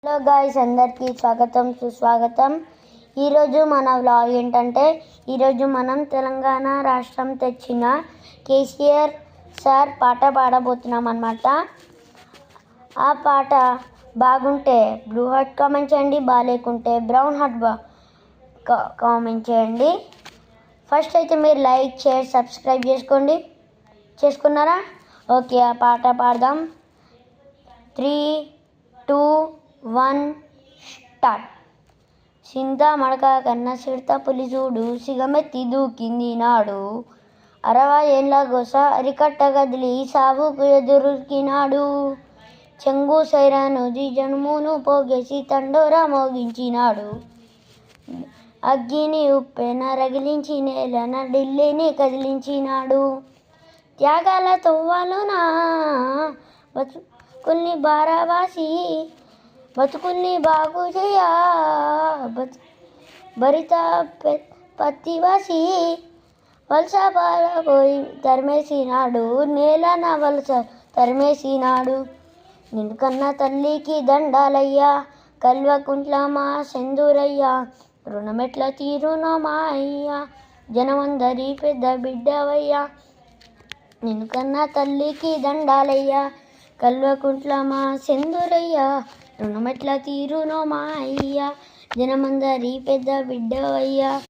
Hello guys, అందరికీ స్వాగతం సుస్వాగతం. ఈరోజు మన వ్లాగ్ ఏంటంటే ఈరోజు మనం తెలంగాణ రాష్ట్రం తెచ్చిన కేసీఆర్ సార్ పాట పాడబోతున్నాం అన్నమాట. ఆ పాట బాగుంటే బ్లూ హార్ట్ కామెంట్ చేయండి, బాగాలేకుంటే బ్రౌన్ హార్ట్ కామెంట్ చేయండి. ఫస్ట్ అయితే మీరు లైక్, షేర్, సబ్స్క్రైబ్ చేసుకున్నారా? ఓకే, ఆ పాట పాడదాం. 3, 2, 1 స్టార్ట్. సింత మడక కన్న సిడత పులి చూడు, సిగమెత్తి దూకింది నాడు. 60 ఏళ్ళ గోస అరికట్ట గదిలి సావుకు ఎదురుకినాడు. చెంగు సైరను జనుమును పోగేసి తండోరా మోగించినాడు. అగ్గిని ఉప్పెన రగిలించి నేలన ఢిల్లీని కదిలించినాడు. త్యాగాల తొవ్వలునా బతుకుల్ని బారావాసి, బతుకుల్ని బాగు చేయ భరిత పత్తివాసి, వలస పారపోయి తరిమేసినాడు, నేలన వలస తరిమేసినాడు. నిన్ను కన్న తల్లికి దండాలయ్యా, కల్వకుంట్ల మా సెందురయ్యా, రుణమెట్ల తీరునో మా అయ్యా, జనమందరి పెద్ద బిడ్డవయ్యా. నిన్ను కన్న తల్లికి దండాలయ్యా, కల్వకుంట్ల మా సెందురయ్యా, రుణమెట్ల తీరునో మా అయ్యా, జనమందరి పెద్ద బిడ్డవయ్యా.